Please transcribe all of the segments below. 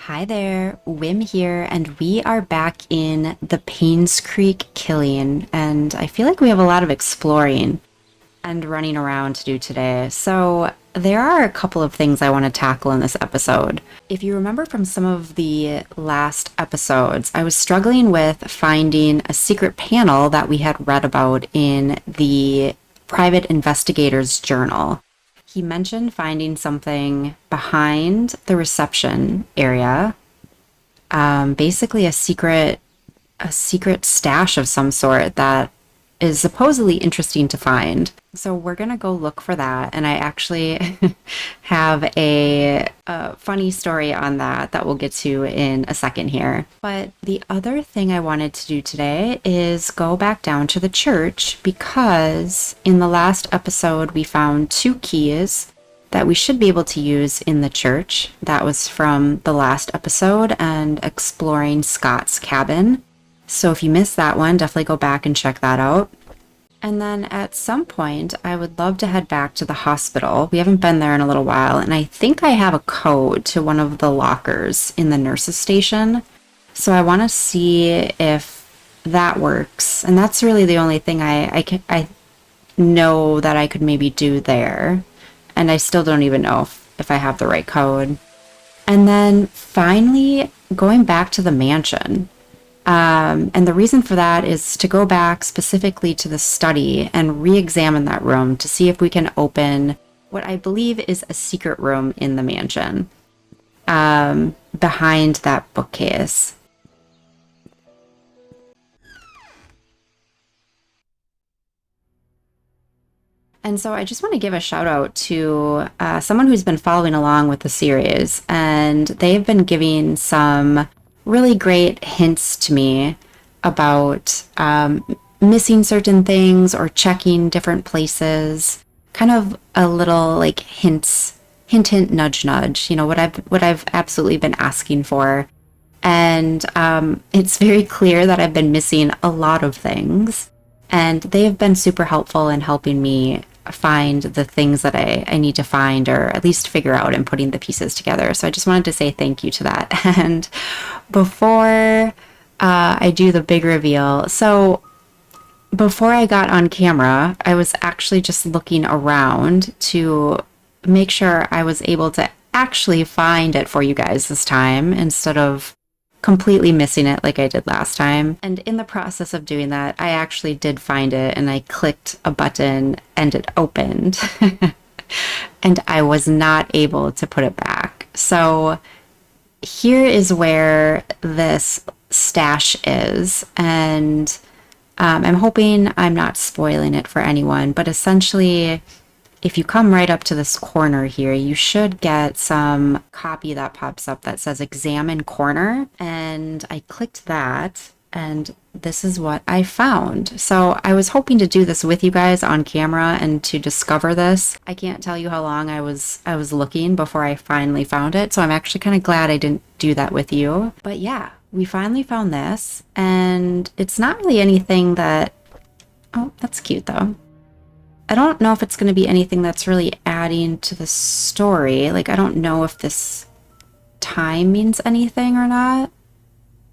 Hi there, Wim here, and we are back in the Painscreek Killing, and I feel like we have a lot of exploring and running around to do today. So there are a couple of things I want to tackle in this episode. If you remember from some of the last episodes, I was struggling with finding a secret panel that we had read about in the private investigator's journal. He mentioned finding something behind the reception area, basically a secret stash of some sort that is supposedly interesting to find. So we're gonna go look for that, and I actually have a funny story on that we'll get to in a second here. But the other thing I wanted to do today is go back down to the church, because in the last episode we found two keys that we should be able to use in the church. That was from the last episode and exploring Scott's cabin. So if you missed that one, definitely go back and check that out. And then at some point, I would love to head back to the hospital. We haven't been there in a little while, and I think I have a code to one of the lockers in the nurses' station. So I want to see if that works. And that's really the only thing I know that I could maybe do there. And I still don't even know if I have the right code. And then finally, going back to the mansion. And the reason for that is to go back specifically to the study and re-examine that room to see if we can open what I believe is a secret room in the mansion, behind that bookcase. And so I just want to give a shout out to someone who's been following along with the series, and they've been giving some really great hints to me about missing certain things or checking different places. Kind of a little like hint, nudge, nudge. You know what I've absolutely been asking for, and it's very clear that I've been missing a lot of things, and they have been super helpful in helping me find the things that I need to find, or at least figure out, and putting the pieces together. So I just wanted to say thank you to that. And before I do the big reveal, so before I got on camera, I was actually just looking around to make sure I was able to actually find it for you guys this time, instead of completely missing it like I did last time. And in the process of doing that, I actually did find it, and I clicked a button and it opened. And I was not able to put it back. So here is where this stash is, and I'm hoping I'm not spoiling it for anyone, but essentially, if you come right up to this corner here, you should get some copy that pops up that says Examine Corner. And I clicked that, and this is what I found. So I was hoping to do this with you guys on camera and to discover this. I can't tell you how long I was looking before I finally found it. So I'm actually kind of glad I didn't do that with you. But yeah, we finally found this, and it's not really anything that... Oh, that's cute though. I don't know if it's going to be anything that's really adding to the story. Like, I don't know if this time means anything or not.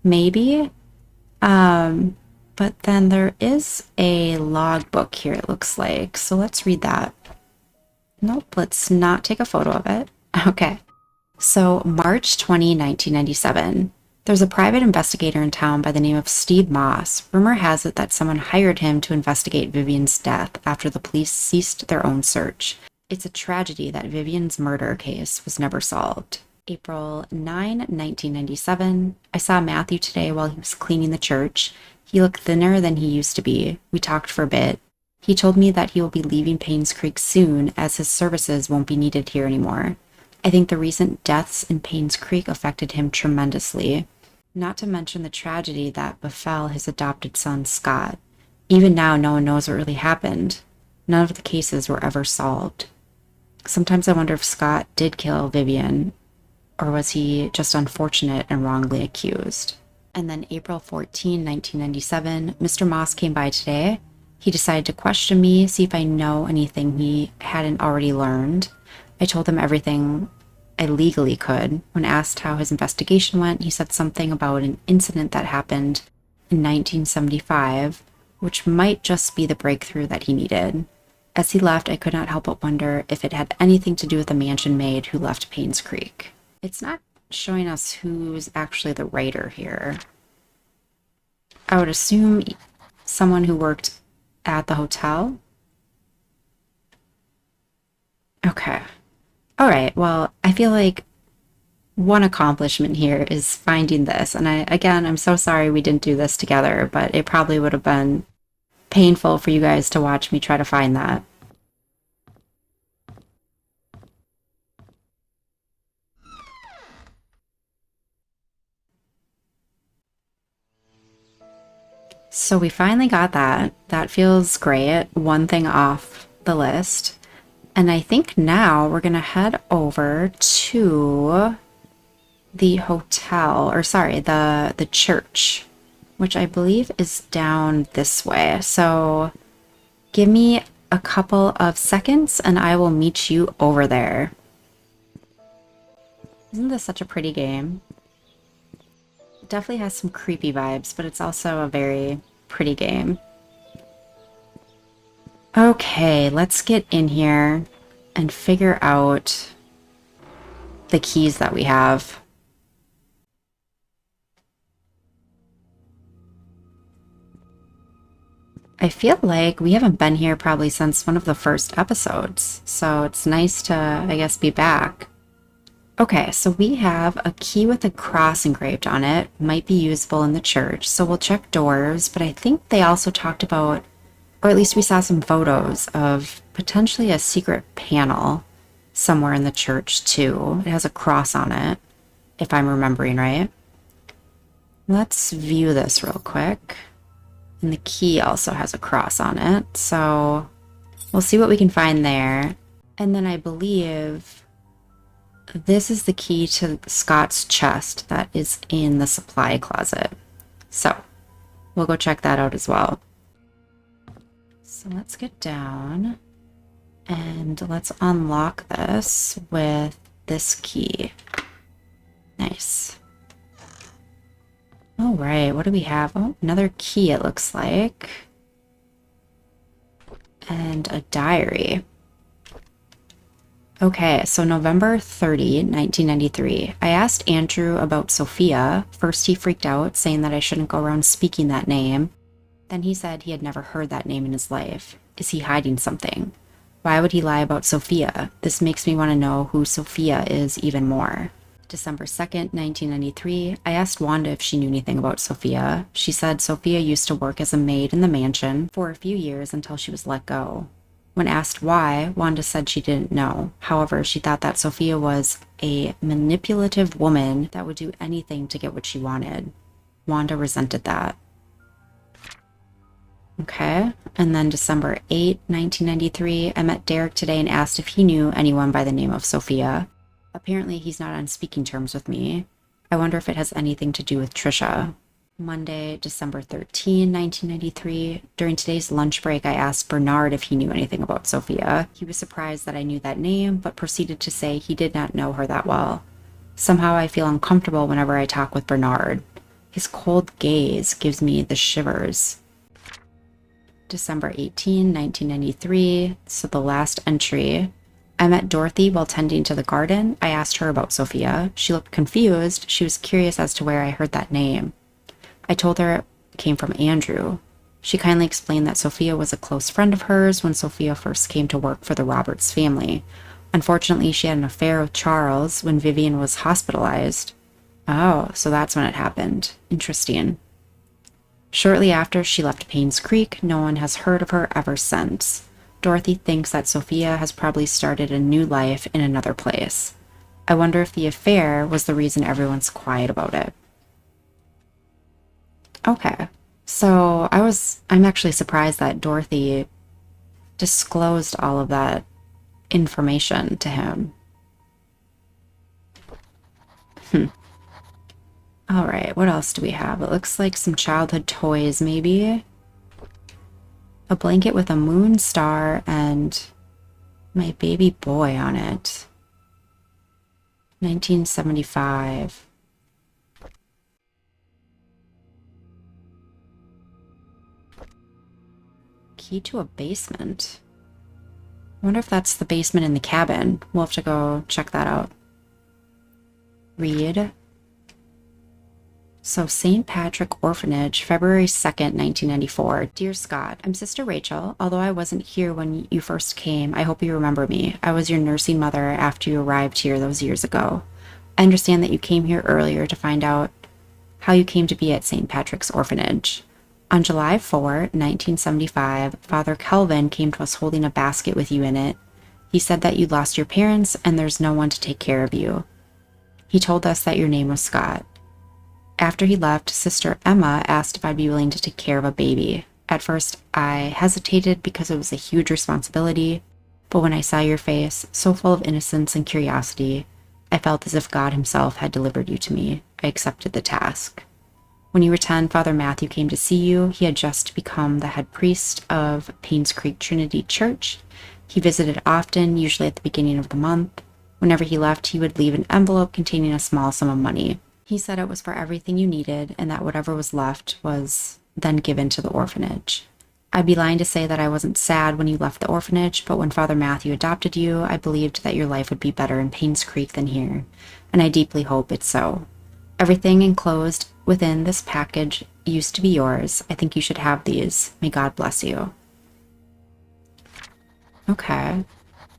Maybe. But then there is a logbook here, it looks like. So let's read that. Nope, let's not take a photo of it. Okay. So March 20, 1997. There's a private investigator in town by the name of Steve Moss. Rumor has it that someone hired him to investigate Vivian's death after the police ceased their own search. It's a tragedy that Vivian's murder case was never solved. April 9, 1997. I saw Matthew today while he was cleaning the church. He looked thinner than he used to be. We talked for a bit. He told me that he will be leaving Painscreek soon, as his services won't be needed here anymore. I think the recent deaths in Painscreek affected him tremendously. Not to mention the tragedy that befell his adopted son, Scott. Even now, no one knows what really happened. None of the cases were ever solved. Sometimes I wonder if Scott did kill Vivian, or was he just unfortunate and wrongly accused? And then April 14, 1997, Mr. Moss came by today. He decided to question me, see if I know anything he hadn't already learned. I told him everything I legally could. When asked how his investigation went, he said something about an incident that happened in 1975, which might just be the breakthrough that he needed. As he left, I could not help but wonder if it had anything to do with the mansion maid who left Painscreek. It's not showing us who's actually the writer here. I would assume someone who worked at the hotel. Okay. All right. Well, I feel like one accomplishment here is finding this. And I'm so sorry we didn't do this together, but it probably would have been painful for you guys to watch me try to find that. So we finally got that. That feels great. One thing off the list. And I think now we're going to head over to the hotel, or sorry, the church, which I believe is down this way. So give me a couple of seconds and I will meet you over there. Isn't this such a pretty game? It definitely has some creepy vibes, but it's also a very pretty game. Okay, let's get in here and figure out the keys that we have. I feel like we haven't been here probably since one of the first episodes, so it's nice to, I guess, be back. Okay, so we have a key with a cross engraved on it. Might be usable in the church, so we'll check doors, but I think they also talked about, or at least we saw some photos of potentially a secret panel somewhere in the church too. It has a cross on it, if I'm remembering right. Let's view this real quick. And the key also has a cross on it, so we'll see what we can find there. And then I believe this is the key to Scott's chest that is in the supply closet. So we'll go check that out as well. So let's get down and let's unlock this with this key. Nice. All right, what do we have? Oh, another key it looks like. And a diary. Okay, so November 30, 1993. I asked Andrew about Sofia. First he freaked out, saying that I shouldn't go around speaking that name. Then he said he had never heard that name in his life. Is he hiding something? Why would he lie about Sofia? This makes me want to know who Sofia is even more. December 2nd, 1993. I asked Wanda if she knew anything about Sofia. She said Sofia used to work as a maid in the mansion for a few years until she was let go. When asked why, Wanda said she didn't know. However, she thought that Sofia was a manipulative woman that would do anything to get what she wanted. Wanda resented that. Okay, and then December 8, 1993, I met Derek today and asked if he knew anyone by the name of Sofia. Apparently, he's not on speaking terms with me. I wonder if it has anything to do with Trisha. Monday, December 13, 1993. During today's lunch break, I asked Bernard if he knew anything about Sofia. He was surprised that I knew that name, but proceeded to say he did not know her that well. Somehow I feel uncomfortable whenever I talk with Bernard. His cold gaze gives me the shivers. December 18, 1993. So the last entry. I met Dorothy while tending to the garden. I asked her about Sofia. She looked confused. She was curious as to where I heard that name. I told her it came from Andrew. She kindly explained that Sofia was a close friend of hers when Sofia first came to work for the Roberts family. Unfortunately, she had an affair with Charles when Vivian was hospitalized. Oh, so that's when it happened. Interesting. Shortly after she left Painscreek, no one has heard of her ever since. Dorothy thinks that Sofia has probably started a new life in another place. I wonder if the affair was the reason everyone's quiet about it. Okay, so I'm actually surprised that Dorothy disclosed all of that information to him. All right, what else do we have? It looks like some childhood toys, maybe. A blanket with a moon star and my baby boy on it. 1975. Key to a basement. I wonder if that's the basement in the cabin. We'll have to go check that out. Read. So, St. Patrick Orphanage, February 2nd, 1994. Dear Scott, I'm Sister Rachel. Although I wasn't here when you first came, I hope you remember me. I was your nursing mother after you arrived here those years ago. I understand that you came here earlier to find out how you came to be at St. Patrick's Orphanage. On July 4, 1975, Father Kelvin came to us holding a basket with you in it. He said that you lost your parents and there's no one to take care of you. He told us that your name was Scott. After he left, Sister Emma asked if I'd be willing to take care of a baby. At first, I hesitated because it was a huge responsibility, but when I saw your face, so full of innocence and curiosity, I felt as if God himself had delivered you to me. I accepted the task. When you were 10, Father Matthew came to see you. He had just become the head priest of Painscreek Trinity Church. He visited often, usually at the beginning of the month. Whenever he left, he would leave an envelope containing a small sum of money. He said it was for everything you needed and that whatever was left was then given to the orphanage. I'd be lying to say that I wasn't sad when you left the orphanage, but when Father Matthew adopted you, I believed that your life would be better in Painscreek than here, and I deeply hope it's so. Everything enclosed within this package used to be yours. I think you should have these. May God bless you. Okay.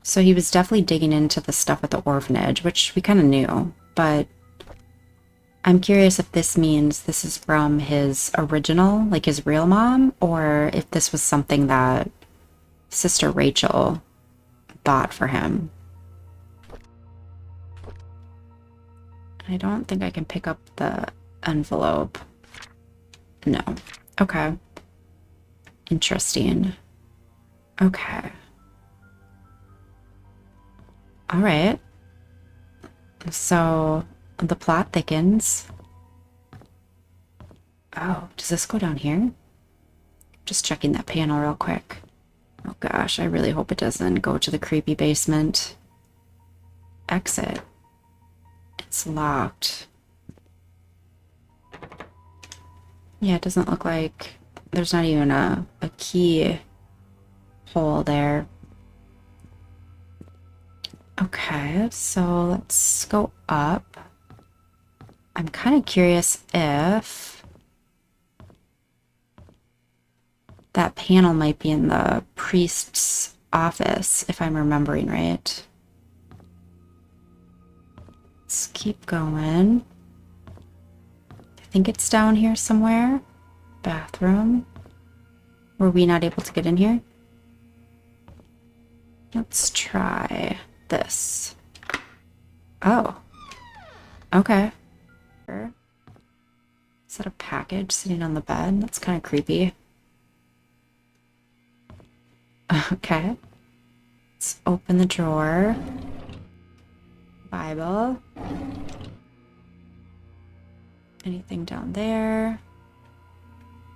So he was definitely digging into the stuff at the orphanage, which we kind of knew, but I'm curious if this means this is from his original, like his real mom, or if this was something that Sister Rachel bought for him. I don't think I can pick up the envelope. No. Okay. Interesting. Okay. All right. So the plot thickens. Oh, does this go down here? Just checking that panel real quick. Oh gosh, I really hope it doesn't go to the creepy basement. Exit. It's locked. Yeah, it doesn't look like there's not even a key hole there. Okay, so let's go up. I'm kind of curious if that panel might be in the priest's office, if I'm remembering right. Let's keep going. I think it's down here somewhere. Bathroom. Were we not able to get in here? Let's try this. Oh. Okay. Is that a package sitting on the bed? That's kind of creepy. Okay. Let's open the drawer. Bible. Anything down there?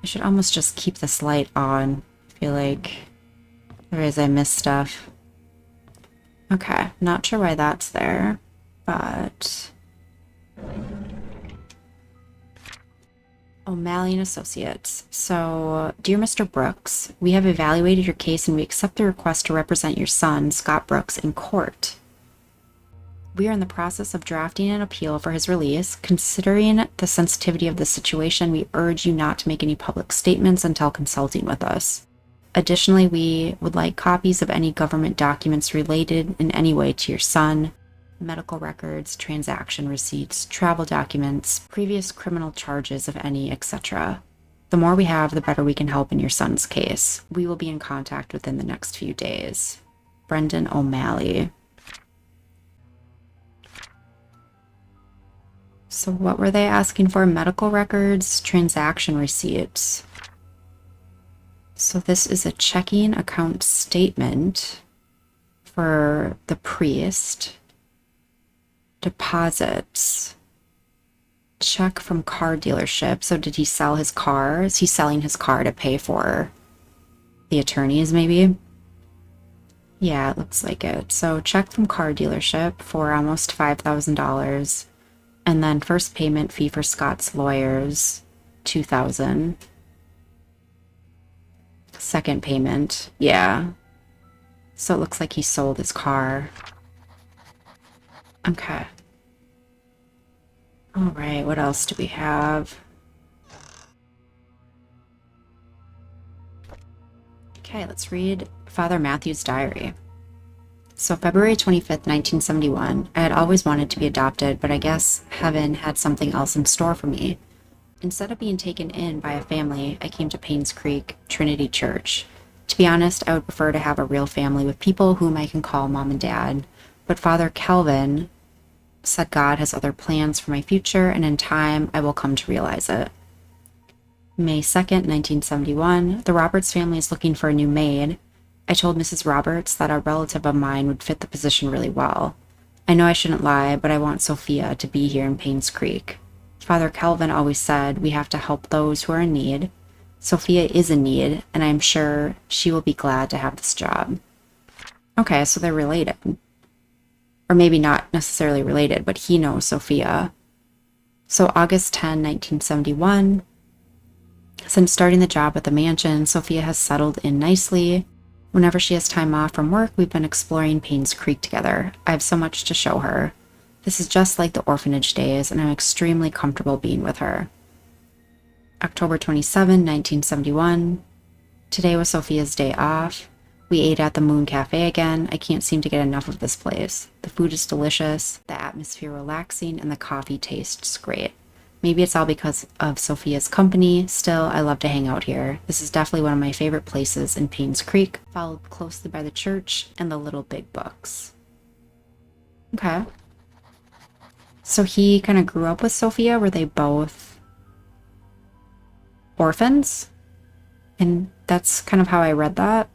I should almost just keep this light on. I feel like otherwise I miss stuff. Okay, not sure why that's there, but O'Malley and Associates. So, dear Mr. Brooks, we have evaluated your case and we accept the request to represent your son, Scott Brooks, in court. We are in the process of drafting an appeal for his release. Considering the sensitivity of the situation, we urge you not to make any public statements until consulting with us. Additionally, we would like copies of any government documents related in any way to your son, medical records, transaction receipts, travel documents, previous criminal charges of any, etc. The more we have, the better we can help in your son's case. We will be in contact within the next few days. Brendan O'Malley. So what were they asking for? Medical records, transaction receipts. So this is a checking account statement for the priest. Deposits. Check from car dealership. So did he sell his car? Is he selling his car to pay for the attorneys maybe? Yeah, it looks like it. So check from car dealership for almost $5,000. And then first payment fee for Scott's lawyers, 2,000. Second payment, yeah. So it looks like he sold his car. Okay. All right, what else do we have? Okay, let's read Father Matthew's diary. So February 25th, 1971, I had always wanted to be adopted, but I guess heaven had something else in store for me. Instead of being taken in by a family, I came to Painscreek Trinity Church. To be honest, I would prefer to have a real family with people whom I can call mom and dad. But Father Calvin said God has other plans for my future, and in time I will come to realize it. May 2nd, 1971, the Roberts family is looking for a new maid. I told Mrs. Roberts that a relative of mine would fit the position really well. I know I shouldn't lie, but I want Sofia to be here in Painscreek. Father Calvin always said we have to help those who are in need. Sofia is in need, and I'm sure she will be glad to have this job. Okay, so they're related. Or maybe not necessarily related, but he knows Sofia. So August 10, 1971. Since starting the job at the mansion, Sofia has settled in nicely. Whenever she has time off from work, we've been exploring Painscreek together. I have so much to show her. This is just like the orphanage days, and I'm extremely comfortable being with her. October 27, 1971. Today was Sofia's day off. We ate at the Moon Cafe again. I can't seem to get enough of this place. The food is delicious, the atmosphere relaxing, and the coffee tastes great. Maybe it's all because of Sofia's company. Still, I love to hang out here. This is definitely one of my favorite places in Painscreek, followed closely by the church and the Little Big Books. Okay. So he kind of grew up with Sofia. Were they both orphans? And that's kind of how I read that.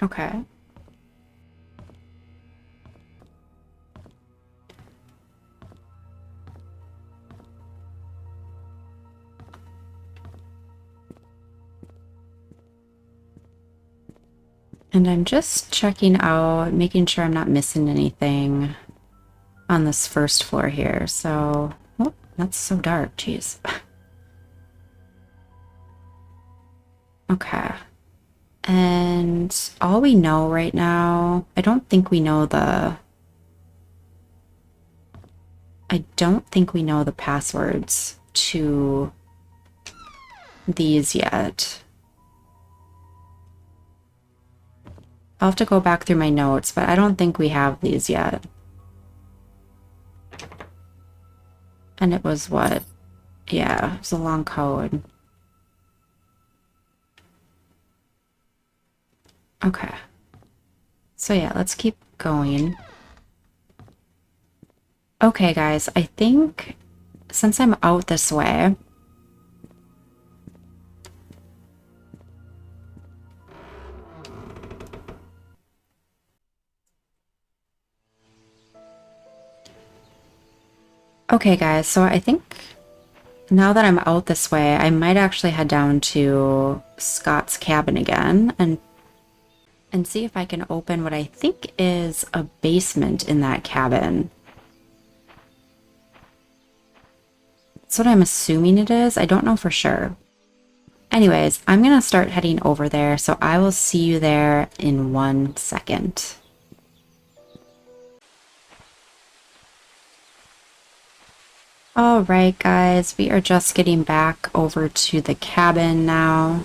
Okay. And I'm just checking out, making sure I'm not missing anything on this first floor here. So, oh, that's so dark, jeez. Okay. And all we know right now, I don't think we know the passwords to these yet. I'll have to go back through my notes, but I don't think we have these yet. And it was what? Yeah, it was a long code. Okay. So yeah, let's keep going. Okay, guys, I think since I'm out this way, okay, guys, so I think now that I'm out this way, I might actually head down to Scott's cabin again and see if I can open what I think is a basement in that cabin. That's what I'm assuming it is. I don't know for sure. Anyways, I'm gonna start heading over there, so I will see you there in 1 second. All right, guys, we are just getting back over to the cabin now.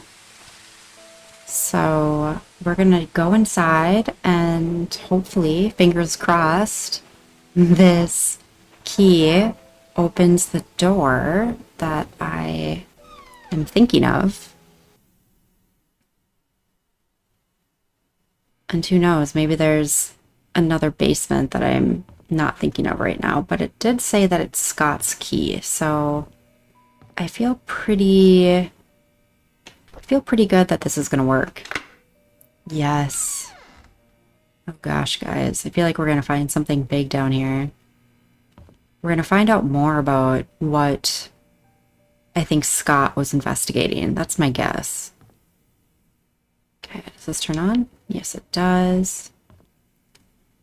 So we're gonna go inside and hopefully, fingers crossed, this key opens the door that I am thinking of. And who knows, maybe there's another basement that I'm not thinking of right now, but it did say that it's Scott's key, so I feel pretty good that this is gonna work. Yes. Oh gosh, guys, I feel like we're gonna find something big down here. We're gonna find out more about what I think Scott was investigating. That's my guess. Okay, does this turn on? Yes, it does.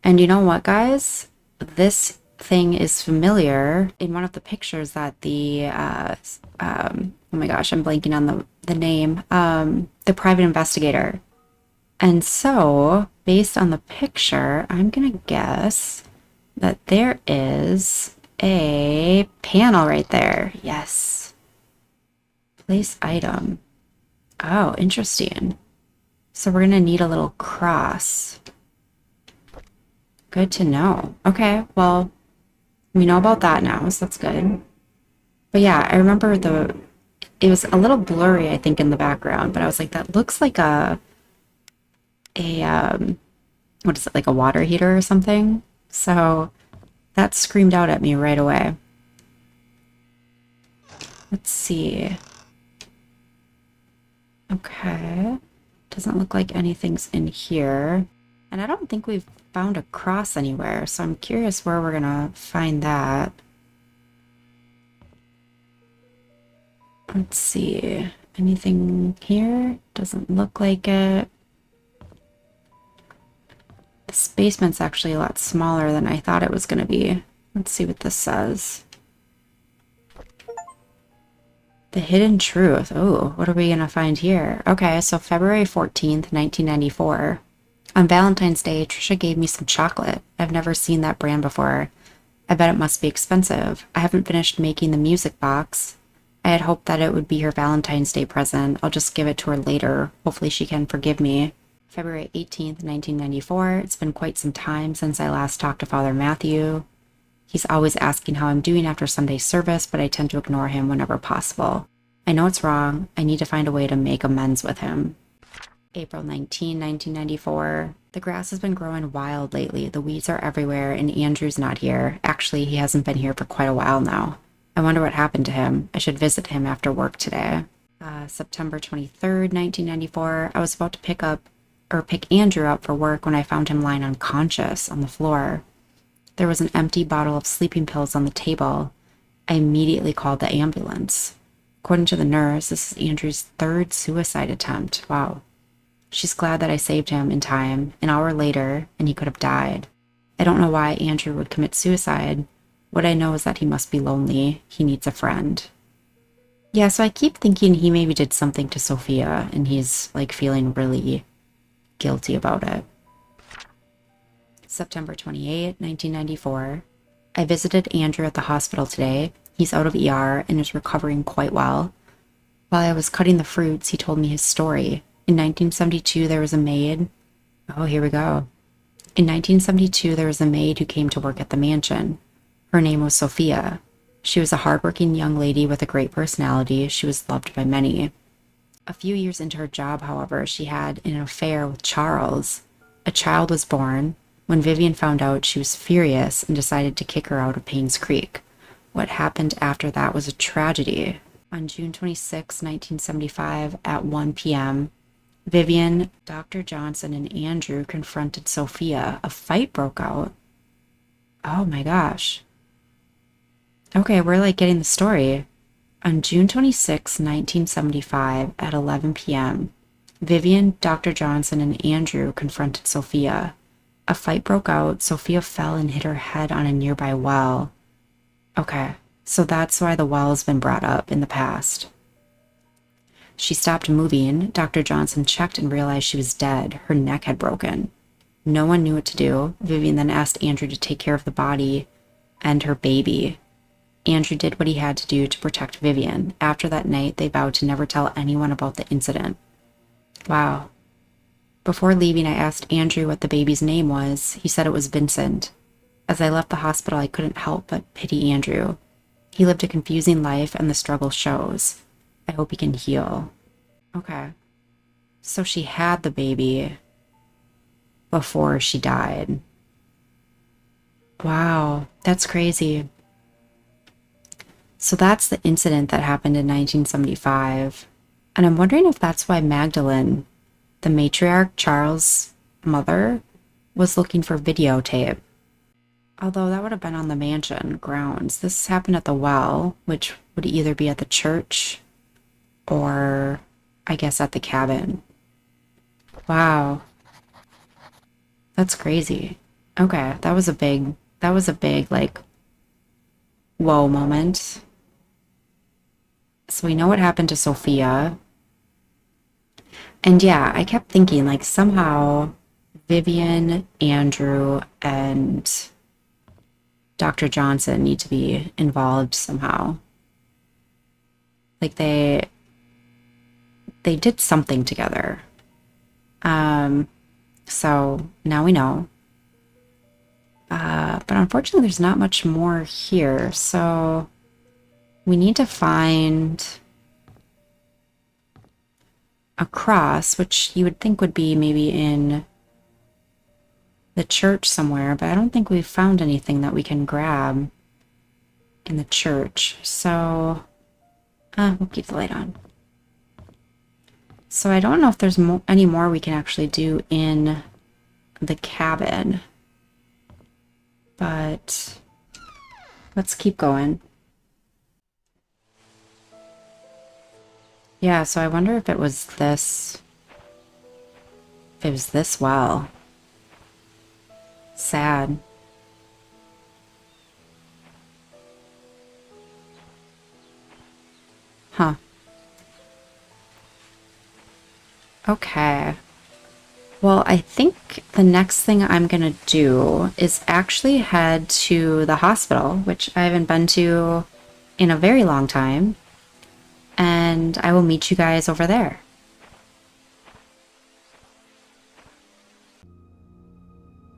And you know what, guys? This thing is familiar in one of the pictures that the, oh my gosh, I'm blanking on the name, the private investigator. And so, based on the picture, I'm gonna guess that there is a panel right there. Yes. Place item. Oh, interesting. So we're gonna need a little cross. Good to know. Okay, well, we know about that now, so that's good. But yeah, I remember it was a little blurry, I think, in the background, but I was like, that looks like what is it, like a water heater or something? So that screamed out at me right away. Let's see. Okay. Doesn't look like anything's in here. And I don't think we've found a cross anywhere, so I'm curious where we're gonna find that. Let's see. Anything here? Doesn't look like it. This basement's actually a lot smaller than I thought it was gonna be. Let's see what this says. The Hidden Truth. Oh, what are we gonna find here? Okay, so February 14th, 1994. On Valentine's Day, Trisha gave me some chocolate. I've never seen that brand before. I bet it must be expensive. I haven't finished making the music box. I had hoped that it would be her Valentine's Day present. I'll just give it to her later. Hopefully she can forgive me. February 18th, 1994. It's been quite some time since I last talked to Father Matthew. He's always asking how I'm doing after Sunday service, but I tend to ignore him whenever possible. I know it's wrong. I need to find a way to make amends with him. April 19, 1994. The grass has been growing wild lately. The weeds are everywhere, and Andrew's not here. Actually, he hasn't been here for quite a while now. I wonder what happened to him. I should visit him after work today. September 23rd, 1994. I was about to pick Andrew up for work when I found him lying unconscious on the floor. There was an empty bottle of sleeping pills on the table. I immediately called the ambulance. According to the nurse, this is Andrew's third suicide attempt. Wow. She's glad that I saved him in time, an hour later, and he could have died. I don't know why Andrew would commit suicide. What I know is that he must be lonely. He needs a friend. Yeah, so I keep thinking he maybe did something to Sofia, and he's, like, feeling really guilty about it. September 28, 1994. I visited Andrew at the hospital today. He's out of ER and is recovering quite well. While I was cutting the fruits, he told me his story. In 1972, there was a maid. Oh, here we go. In 1972, there was a maid who came to work at the mansion. Her name was Sofia. She was a hardworking young lady with a great personality. She was loved by many. A few years into her job, however, she had an affair with Charles. A child was born. When Vivian found out, she was furious and decided to kick her out of Painscreek. What happened after that was a tragedy. On June 26, 1975, at 1 p.m., Vivian, Dr. Johnson, and Andrew confronted Sofia. A fight broke out. Oh my gosh. Okay, we're like getting the story. On June 26, 1975, at 11 p.m., Vivian, Dr. Johnson, and Andrew confronted Sofia. A fight broke out. Sofia fell and hit her head on a nearby well. Okay, so that's why the well has been brought up in the past. She stopped moving. Dr. Johnson checked and realized she was dead. Her neck had broken. No one knew what to do. Vivian then asked Andrew to take care of the body and her baby. Andrew did what he had to do to protect Vivian. After that night, they vowed to never tell anyone about the incident. Wow. Before leaving, I asked Andrew what the baby's name was. He said it was Vincent. As I left the hospital, I couldn't help but pity Andrew. He lived a confusing life, and the struggle shows. I hope he can heal. Okay. So she had the baby before she died. Wow, that's crazy. So that's the incident that happened in 1975. And I'm wondering if that's why Magdalene, the matriarch Charles' mother, was looking for videotape. Although that would have been on the mansion grounds. This happened at the well, which would either be at the church or I guess at the cabin. Wow, that's crazy. Okay, that was a big like whoa moment. So we know what happened to Sophia. And yeah, I kept thinking like somehow Vivian, Andrew, and Dr. Johnson need to be involved somehow. Like they did something together. Um, so now we know. But unfortunately, there's not much more here. So we need to find a cross, which you would think would be maybe in the church somewhere, but I don't think we've found anything that we can grab in the church. So we'll keep the light on. So I don't know if there's any more we can actually do in the cabin, but let's keep going. Yeah, so I wonder if it was this, well. Sad. Huh. Okay. Well, I think the next thing I'm gonna do is actually head to the hospital, which I haven't been to in a very long time, and I will meet you guys over there.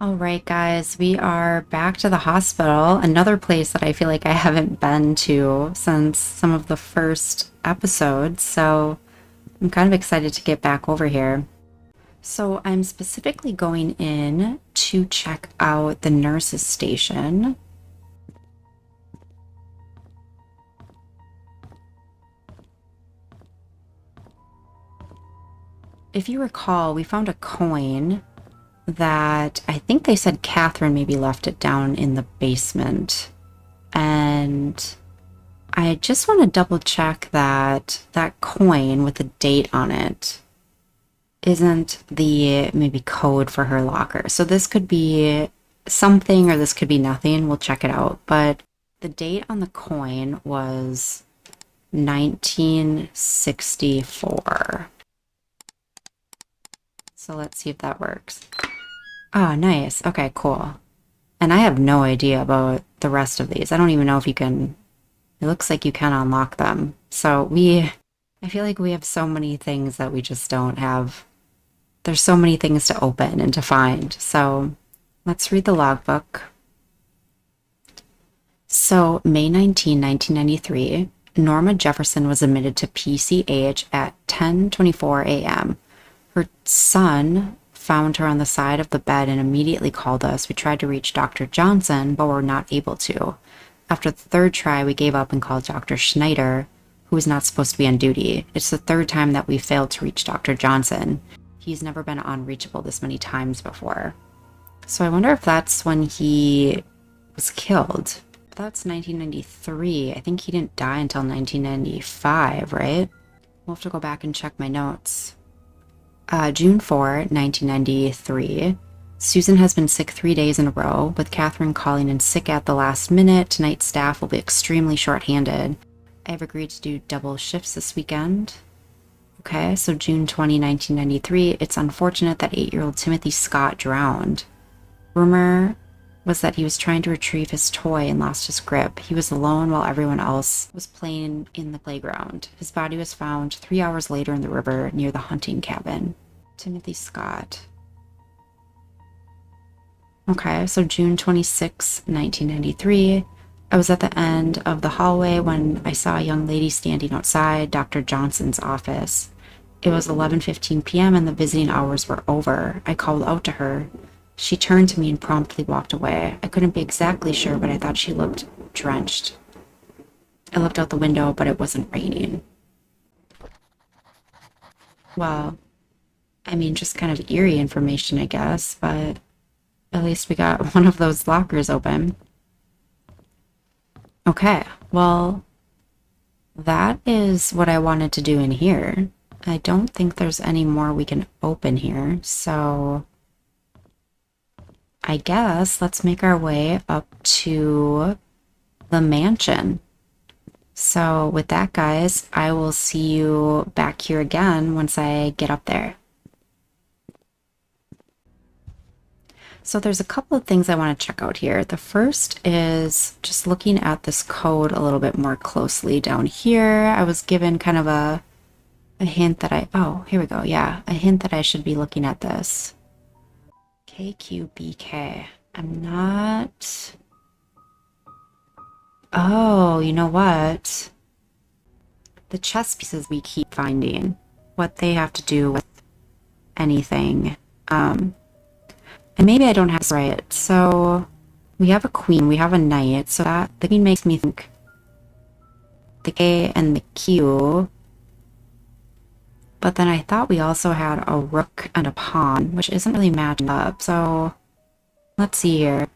All right, guys, we are back to the hospital, another place that I feel like I haven't been to since some of the first episodes, so I'm kind of excited to get back over here. So I'm specifically going in to check out the nurse's station. If you recall, we found a coin that I think they said Catherine maybe left it down in the basement. And I just want to double check that that coin with the date on it isn't the maybe code for her locker. So this could be something or this could be nothing. We'll check it out. But the date on the coin was 1964. So let's see if that works. Oh, nice. Okay, cool. And I have no idea about the rest of these. I don't even know if you can, it looks like you can unlock them. So I feel like we have so many things that we just don't have. There's so many things to open and to find. So let's read the logbook. So May 19, 1993, Norma Jefferson was admitted to PCH at 10:24 a.m. Her son found her on the side of the bed and immediately called us. We tried to reach Dr. Johnson, but were not able to. After the third try, we gave up and called Dr. Schneider, who was not supposed to be on duty. It's the third time that we failed to reach Dr. Johnson. He's never been unreachable this many times before. So I wonder if that's when he was killed. That's 1993. I think he didn't die until 1995, right? We'll have to go back and check my notes. June 4, 1993. Susan has been sick 3 days in a row, with Catherine calling in sick at the last minute. Tonight's staff will be extremely short-handed. I have agreed to do double shifts this weekend. Okay, so June 20, 1993. It's unfortunate that 8-year-old Timothy Scott drowned. Rumor was that he was trying to retrieve his toy and lost his grip. He was alone while everyone else was playing in the playground. His body was found 3 hours later in the river near the hunting cabin. Timothy Scott. Okay, so June 26, 1993. I was at the end of the hallway when I saw a young lady standing outside Dr. Johnson's office. It was 11:15 p.m. and the visiting hours were over. I called out to her. She turned to me and promptly walked away. I couldn't be exactly sure, but I thought she looked drenched. I looked out the window, but it wasn't raining. Well, I mean, just kind of eerie information, I guess, but At least we got one of those lockers open. Okay, well, that is what I wanted to do in here. I don't think there's any more we can open here, so I guess let's make our way up to the mansion. So with that, guys, I will see you back here again once I get up there. So there's a couple of things I want to check out here. The first is just looking at this code a little bit more closely down here. I was given kind of a hint that oh, here we go. Yeah, a hint that I should be looking at this. KQBK. I'm not... Oh, you know what? The chess pieces we keep finding, what they have to do with anything. And maybe I don't have this right. So we have a queen, we have a knight, so that the queen makes me think the K and the Q. But then I thought we also had a rook and a pawn, which isn't really matching up. So let's see here.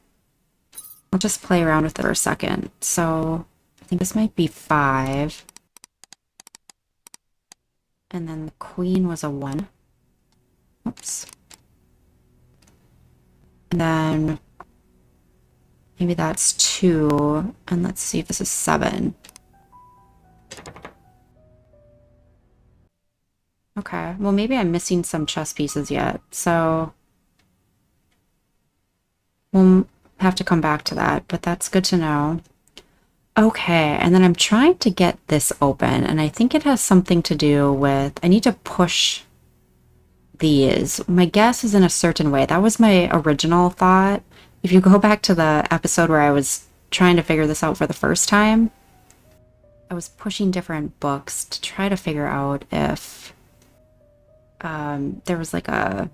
I'll just play around with it for a second. So I think this might be 5. And then the queen was a 1. Oops. And then maybe that's 2. And let's see if this is 7. Okay, well maybe I'm missing some chess pieces yet. So we'll have to come back to that, but that's good to know. Okay, and then I'm trying to get this open, and I think it has something to do with, I need to push these. My guess is in a certain way. That was my original thought. If you go back to the episode where I was trying to figure this out for the first time, I was pushing different books to try to figure out if there was like a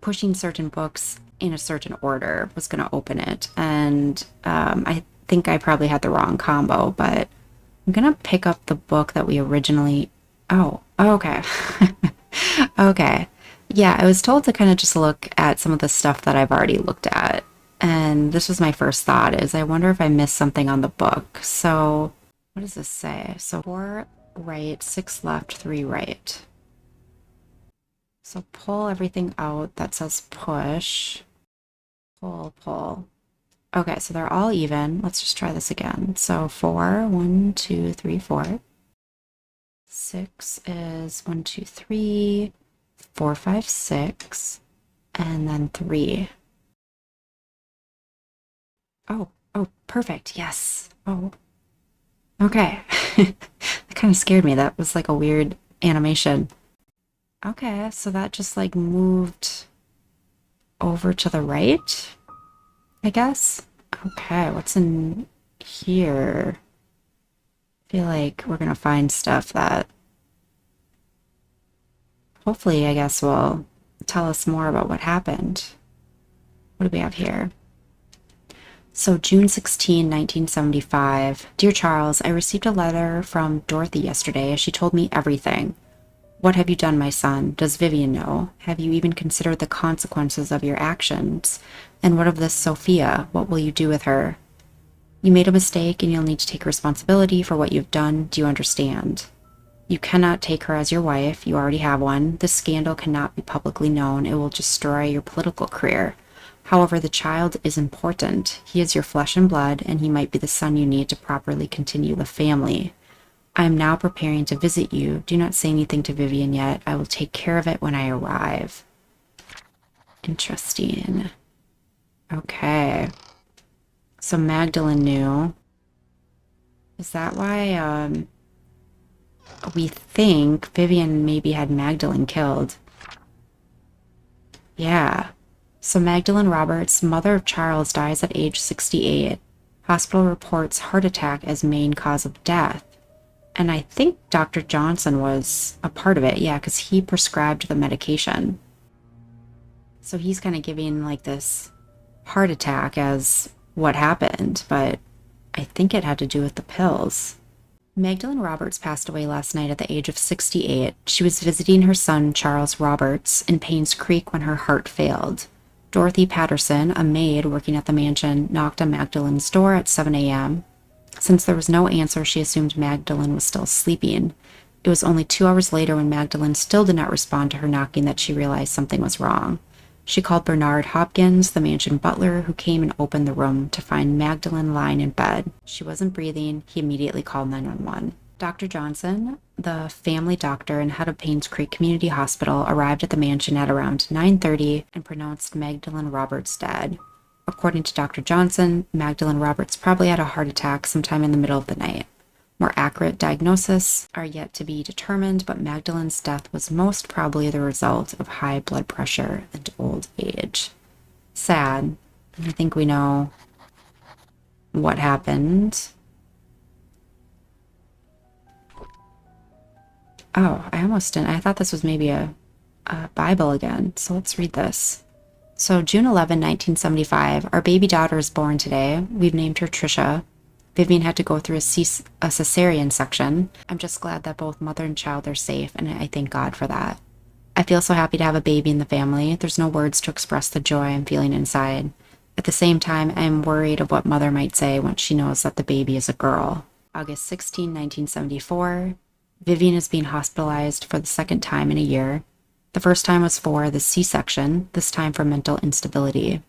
pushing certain books in a certain order was going to open it. And I think I probably had the wrong combo, but I'm going to pick up the book that we originally... Oh, okay. Okay. Yeah, I was told to kind of just look at some of the stuff that I've already looked at. And this was my first thought, is I wonder if I missed something on the book. So what does this say? So 4 right, 6 left, 3 right. So pull everything out that says push. Pull, pull. Okay, so they're all even. Let's just try this again. So 4, 1, 2, 3, 4. 6 is 1, 2, 3, 4, 5, 6, and then 3. Oh, perfect. Yes. Oh, okay. That kind of scared me. That was like a weird animation. Okay, so that just like moved over to the right, I guess. Okay, what's in here? I feel like we're gonna find stuff that hopefully, I guess, will tell us more about what happened. What do we have here? So June 16, 1975. Dear Charles, I received a letter from Dorothy yesterday. She told me everything. What have you done, my son? Does Vivian know? Have you even considered the consequences of your actions? And what of this Sofia? What will you do with her? You made a mistake and you'll need to take responsibility for what you've done. Do you understand? You cannot take her as your wife. You already have one. This scandal cannot be publicly known. It will destroy your political career. However, the child is important. He is your flesh and blood, and he might be the son you need to properly continue the family. I am now preparing to visit you. Do not say anything to Vivian yet. I will take care of it when I arrive. Interesting. Okay. So Magdalene knew. Is that why we think Vivian maybe had Magdalene killed? Yeah. So Magdalene Roberts, mother of Charles, dies at age 68. Hospital reports heart attack as main cause of death. And I think Dr. Johnson was a part of it, yeah, because he prescribed the medication. So he's kind of giving like this heart attack as what happened, but I think it had to do with the pills. Magdalene Roberts passed away last night at the age of 68. She was visiting her son, Charles Roberts, in Painscreek when her heart failed. Dorothy Patterson, a maid working at the mansion, knocked on Magdalene's door at 7 a.m. Since there was no answer, she assumed Magdalene was still sleeping. It was only 2 hours later, when Magdalene still did not respond to her knocking, that she realized something was wrong. She called Bernard Hopkins, the mansion butler, who came and opened the room to find Magdalene lying in bed. She wasn't breathing. He immediately called 911. Dr. Johnson, the family doctor and head of Painscreek Community Hospital, arrived at the mansion at around 9:30 and pronounced Magdalene Roberts dead. According to Dr. Johnson, Magdalene Roberts probably had a heart attack sometime in the middle of the night. More accurate diagnoses are yet to be determined, but Magdalene's death was most probably the result of high blood pressure and old age. Sad. I think we know what happened. Oh, I almost didn't. I thought this was maybe a Bible again. So let's read this. So June 11, 1975, our baby daughter is born today. We've named her Trisha. Vivian had to go through a cesarean section. I'm just glad that both mother and child are safe, and I thank God for that. I feel so happy to have a baby in the family. There's no words to express the joy I'm feeling inside. At the same time, I'm worried of what mother might say once she knows that the baby is a girl. August 16, 1974. Vivian is being hospitalized for the second time in a year. The first time was for the C-section, this time for mental instability.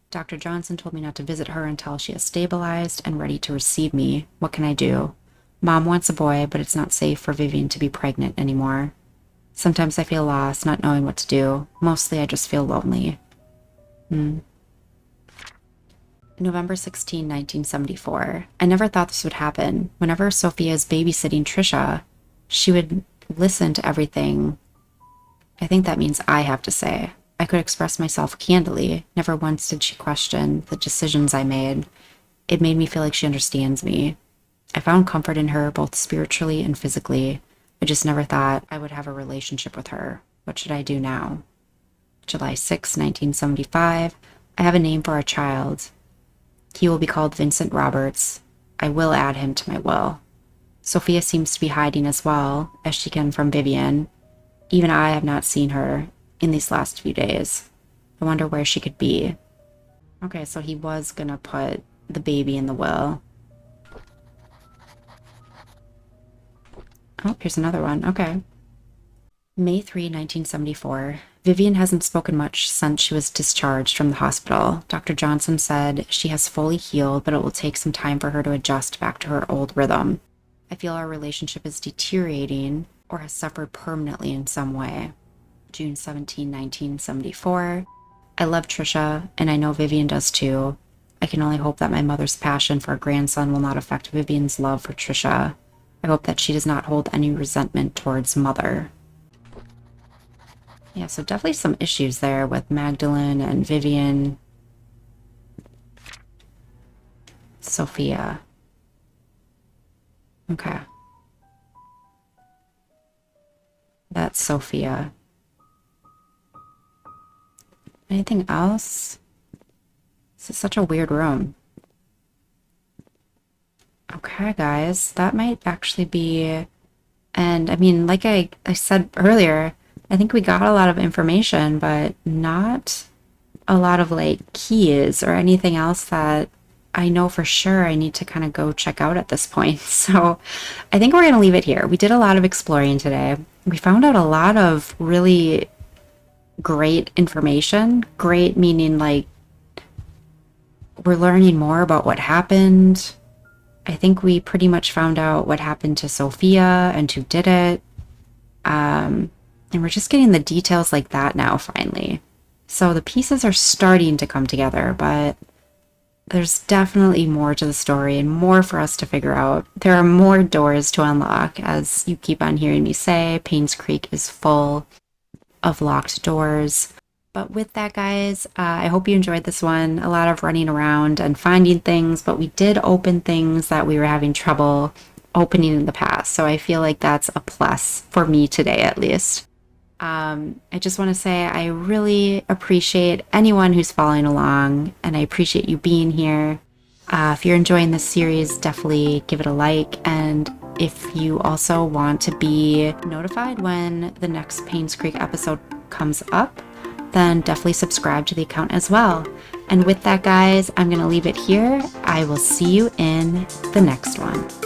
Dr. Johnson told me not to visit her until she is stabilized and ready to receive me. What can I do? Mom wants a boy, but it's not safe for Vivian to be pregnant anymore. Sometimes I feel lost, not knowing what to do. Mostly I just feel lonely. November 16, 1974. I never thought this would happen. Whenever Sofia is babysitting Trisha, she would listen to everything. I think that means I have to say. I could express myself candidly. Never once did she question the decisions I made. It made me feel like she understands me. I found comfort in her, both spiritually and physically. I just never thought I would have a relationship with her. What should I do now? July 6, 1975. I have a name for our child. He will be called Vincent Roberts. I will add him to my will. Sofia seems to be hiding as well, as she can from Vivian. Even I have not seen her in these last few days. I wonder where she could be. Okay, so he was gonna put the baby in the will. Oh, here's another one. Okay. May 3, 1974. Vivian hasn't spoken much since she was discharged from the hospital. Dr. Johnson said she has fully healed, but it will take some time for her to adjust back to her old rhythm. I feel our relationship is deteriorating or has suffered permanently in some way. June 17, 1974. I love Trisha, and I know Vivian does too. I can only hope that my mother's passion for a grandson will not affect Vivian's love for Trisha. I hope that she does not hold any resentment towards mother. Yeah, so definitely some issues there with Magdalene and Vivian. Sofia. Okay. That's Sofia. Anything else? This is such a weird room. Okay, guys, that might actually be... And, I mean, like I said earlier, I think we got a lot of information, but not a lot of, like, keys or anything else that I know for sure I need to kind of go check out at this point. So I think we're going to leave it here. We did a lot of exploring today. We found out a lot of really great information. Great meaning, like, we're learning more about what happened. I think we pretty much found out what happened to Sofia and who did it. And we're just getting the details like that now, finally. So the pieces are starting to come together, but there's definitely more to the story and more for us to figure out. There are more doors to unlock, as you keep on hearing me say. Painscreek is full of locked doors. But with that, guys, I hope you enjoyed this one. A lot of running around and finding things, but we did open things that we were having trouble opening in the past. So I feel like that's a plus for me today, at least. I just want to say I really appreciate anyone who's following along, and I appreciate you being here. If you're enjoying this series, definitely give it a like. And if you also want to be notified when the next Painscreek episode comes up, then definitely subscribe to the account as well. And with that, guys, I'm going to leave it here. I will see you in the next one.